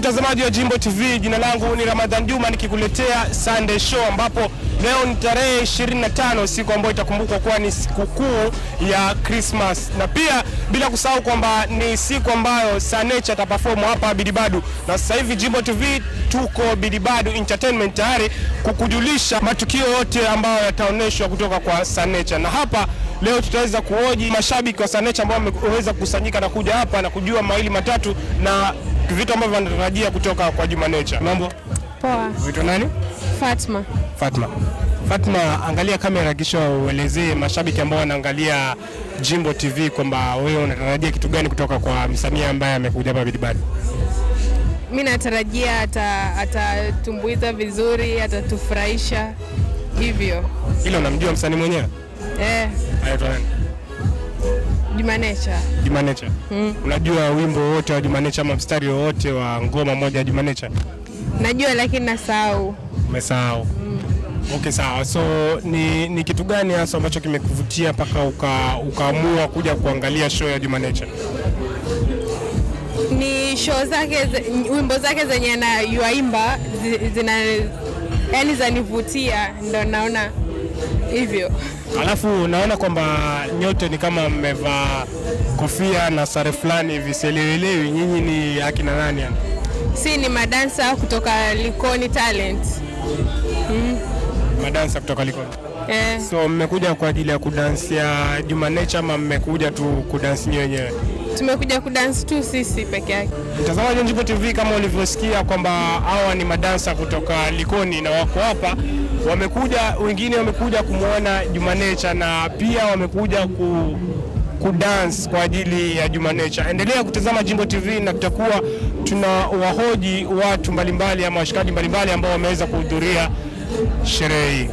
Mtazamaji wa Jimbo TV, jina langu ni Ramadhan Juma nikikuletea Sunday Show, ambapo leo ni tarehe 25, siku ambayo itakumbukwa kuwa ni sikukuu ya Christmas, na pia bila kusahau kwamba ni siku ambayo Sanecha ataperform hapa Bidibadu. Na sasa hivi Jimbo TV tuko Bidibadu Entertainment tayari kukujulisha matukio yote ambayo yataoneshwa kutoka kwa Sanecha. Na hapa leo tutaweza kuhoji mashabiki wa Sanecha ambao wameweza kukusanyika na kuja hapa na kujua mawili matatu na vitu ambavyo wanatarajia kutoka kwa Jumanecha. Mambo poa. Vitu nani? Fatma, angalia kamera kisha uelezee mashabiki ambao wanaangalia Jimbo TV kwamba wewe unatarajia kitu gani kutoka kwa msanii ambaye amekuja hapa Bidibadu. Mimi natarajia atatumbuiza vizuri, atatufurahisha hivyo. Hilo unamjua msanii mwenyewe? Anaitwa nani? Jumanecha. Unajua wimbo wote wa Jumanecha ama mstari wote wa ngoma moja ya Jumanecha? Najua lakini nasahau. Umesahau? Okay, sawa. So ni kitu gani hasa ambacho kimekuvutia mpaka ukaamua kuja kuangalia show ya Jumanecha? Ni show zake, wimbo zake zenye anaimba yani zanivutia, ndo naona hivyo. Alafu naona kwamba nyote ni kama mmevaa kofia na sare fulani hivi, sielewelewi nyinyi ni akina nani yani? Si ni madansa kutoka Likoni Talent. Madansa kutoka Likoni. So mmekuja kwa ajili ya kudansia Jumanecha ama mmekuja tu kudansi wenyewe? Tumekuja kudansi tu sisi peke yake. Mtazamaji wa Jimbo TV, kama ulivyosikia kwamba hawa ni madansa kutoka Likoni na wako hapa, wengine wamekuja kumuona Jumanecha na pia wamekuja kudance kwa ajili ya Jumanecha. Endelea kutazama Jimbo TV na tutakuwa tunawahoji watu mbalimbali ama washikaji mbalimbali ambao wameweza kuhudhuria sherehe hii.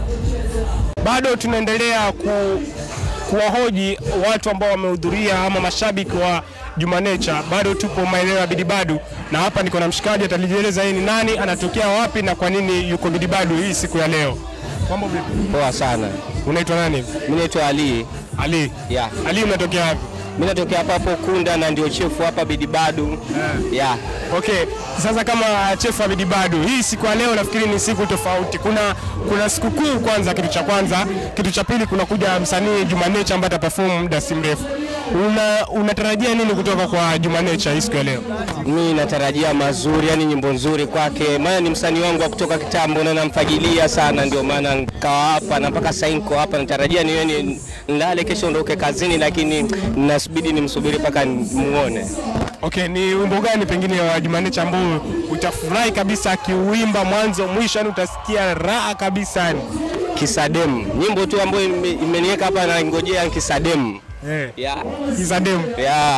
Bado tunaendelea kuwahoji watu ambao wamehudhuria ama mashabiki wa Jumanecha. Bado tupo maeneo ya Bidibadu na hapa niko na mshikaji, atalijieleza yeye ni nani, anatokea wapi na kwa nini yuko Bidibadu hii siku ya leo. Mambo vipi? Poa sana. Unaitwa nani? Mimi naitwa Ali. Yeah. Ali, unatokea wapi? Mimi natokea hapa Kunda na ndio chifu hapa Bidibadu. Yeah. Okay, sasa kama chifu wa Bidibadu, hii siku ya leo nafikiri ni siku tofauti. Kuna sikukuu kwanza, kitu cha kwanza, kitu cha pili kuna kuja msanii Jumanecha ambaye ataperform muda si mrefu. Unatarajia nini kutoka kwa Jumanecha hii siku ya leo? Mimi natarajia mazuri, yani nyimbo nzuri kwake. Maana ni msanii wangu wa kutoka kitambo na namfagilia sana, ndio maana nikawa hapa na mpaka sasa niko hapa. Natarajia niwe nilale kesho ondoke kazini, lakini nasubiri nimsubiri mpaka muone. Okay, ni wimbo gani pengine wa Jumanecha ambao utafurahi kabisa akiuimba mwanzo mwisho, yani utasikia raha kabisa? Kisadem. Nyimbo tu ambayo imeniweka hapa na ngojea Kisadem. Kisadem.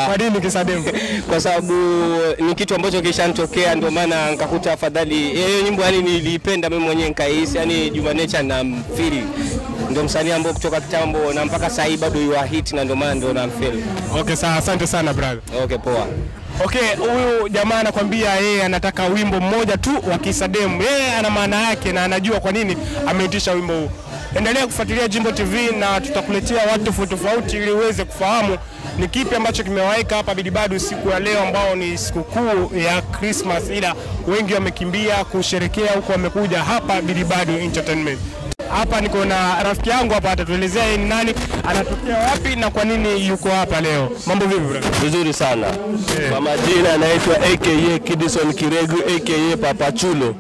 Kwa nini Kisadem? Kwa sababu ni kitu ambacho kishanitokea, ndio maana nikakuta afadhali hiyo nyimbo, yani nilipenda mimi mwenyewe nikaihisi, yani Jumanecha na mfili ndio msanii ambao kutoka kitambo na mpaka sasa hivi bado yu hit, na ndio maana ndio namfeel. Okay, sawa, asante sana brother. Okay, poa. Okay, huyu jamaa anakuambia yeye anataka wimbo mmoja tu wa Kisadem. Yeye ana maana yake na anajua kwa nini ameitisha wimbo huu. Endelea kufuatilia Jimbo TV na tutakuletea watu tofauti ili uweze kufahamu ni kipi ambacho kimewaika hapa Bidibadu siku ya leo ambao ni sikukuu ya Christmas, ila wengi wamekimbia kusherekea huko, wamekuja hapa Bidibadu Entertainment. Hapa niko na rafiki yangu hapa, atatuelezea yeye ni nani, anatokea wapi na kwa nini yuko hapa leo. Mambo vipi bro? Vizuri sana. Kwa majina anaitwa AKA Kidison Kiregu AKA Papa Chulo.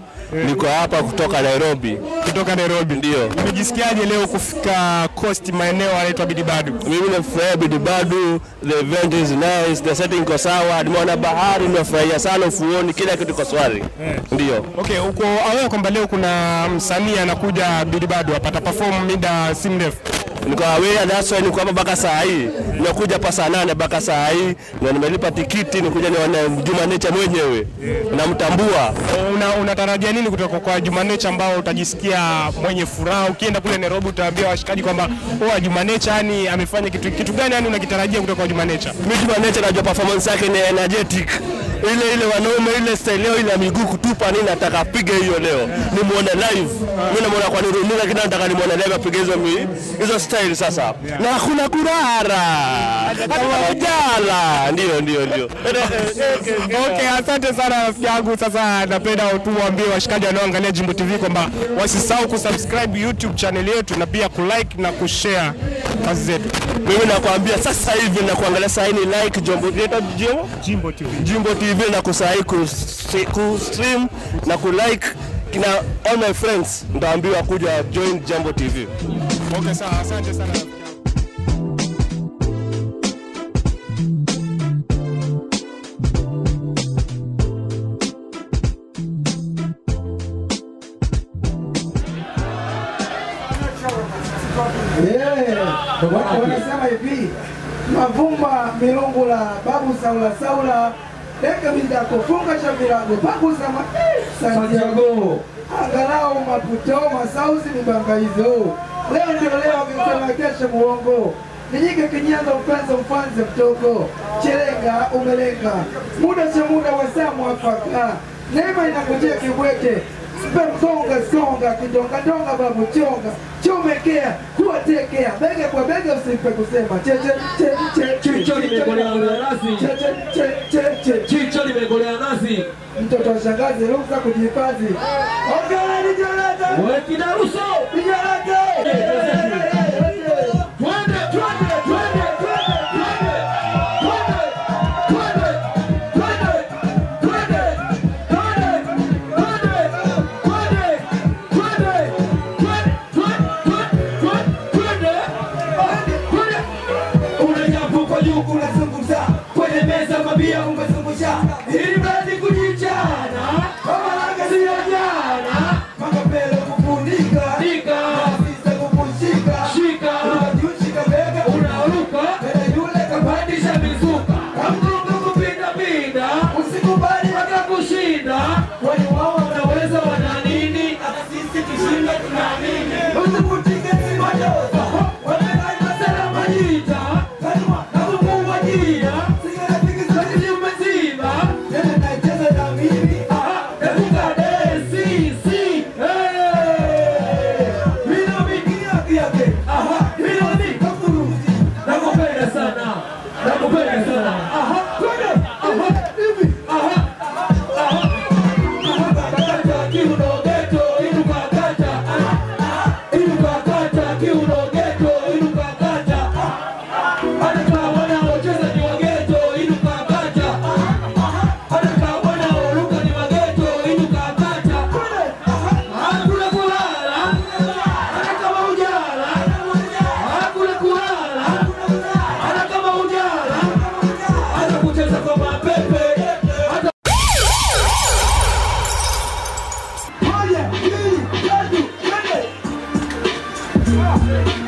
Niko hapa kutoka Nairobi. Kutoka Nairobi? Ndio. Umejisikiaje leo kufika Coast maeneo yanaitwa Bidibadu? Mimi nafurahia Bidibadu, the event is nice, the setting iko sawa, nimeona bahari, nimefurahia sana ufuoni, kila kitu iko swali. Ndio. Okay, uko aware kwamba leo kuna msanii anakuja Bidibadu hapa ataperform muda si mrefu? Niko aware, that's why niko hapa mpaka saa hii. Nimekuja hapa saa 8 mpaka saa hii na nimelipa tikiti nikuja nione Jumanecha mwenyewe. Namtambua. Unatarajia nini kutoka kwa Jumanecha ambao utajisikia mwenye furaha? Ukienda kule Nairobi utaambia washikaji kwamba Jumanecha yani amefanya kitu gani, yani unakitarajia kutoka kwa Jumanecha? Mimi Jumanecha najua performance yake ni energetic. ile wanaume ile style leo ile miguu kutupa nini nataka apige hiyo leo. Nimuone live. Mimi namuona kwa runinga lakini nataka nimuone live apige hizo style sasa. Na hakuna kurara. Kama ujala. Ndio. Okay, asante sana rafiki yangu. Sasa napenda tuwaambie washikaji wanaoangalia Jimbo TV kwamba wasisahau kusubscribe YouTube channel yetu na pia kulike na kushare kazi zetu. Mimi nakwambia sasa hivi na kuangalia sasa ni like Jimbo TV. Jimbo TV na kusahau ku-stream na ku-like kina all my friends ndaambiwa kuja join Jimbo TV. Okay, sawa, asante sana rafiki yangu. Watu wanasema hivi, mavumba milungu la babu saula deka minda kufunga shavirago babu sama Santiago angalau maputo masauzi mibanga hizo leo ndio leo mkutana kesho muongo nijike kinyanza mpenzi mfanze mtoko chelenga umelenga muda wa saa mwafaka neema inakujia kibweke songa kidonga babu chomekea kuwatekea bega kwa bega usipe kusema chicho limekolea nasi chicho limekolea nasi mtoto wa shangazi ruhusa kujihifadhi ongea ni Jonathan wewe kidaruso Yeah.